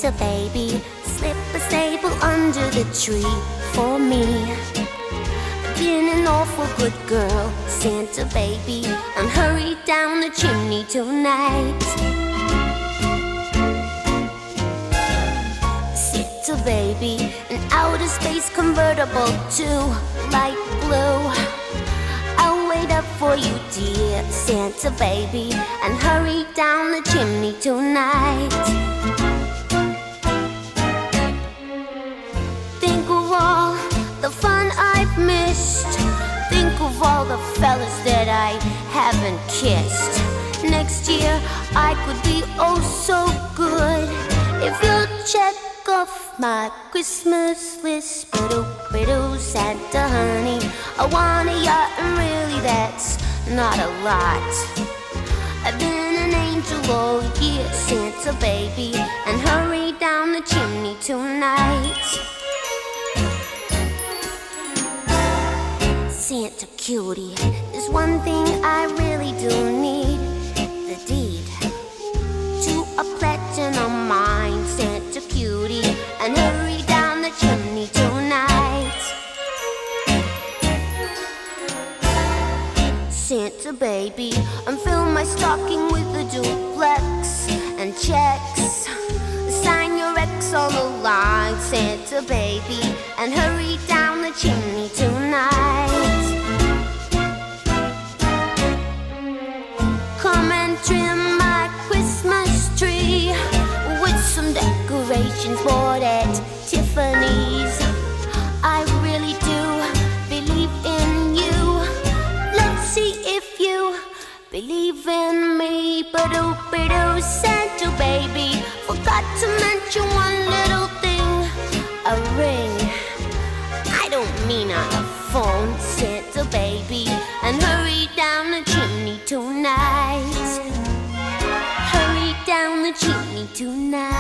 Santa baby, slip a staple under the tree for me. Been an awful good girl, Santa baby, and hurry down the chimney tonight. Santa baby, an outer space convertible to light blue. I'll wait up for you, dear Santa baby, and hurry down the chimney tonight. Think of all the fun I've missed. Think of all the fellas that I haven't kissed. Next year I could be oh so good if you'll check off my Christmas list. Ba-doo, Santa honey, I want a yacht, and really that's not a lot. I've been an angel all year, Santa baby, and hurry down the chimney tonight. Santa cutie, there's one thing I really do need, the deed to a platinum mine, Santa cutie, and hurry down the chimney tonight. Santa baby, and fill my stocking with a duplex and checks. Sign your ex on the line, Santa baby, and hurry down the chimney tonight. Come and trim my Christmas tree with some decorations bought at Tiffany's. I really do believe in you. Let's see if you believe in me. Ba-doo, Santa baby, forgot to mention one little thing, a ring. I don't mean on the phone, Santa baby, and hurry down the chimney tonight. Hurry down the chimney tonight.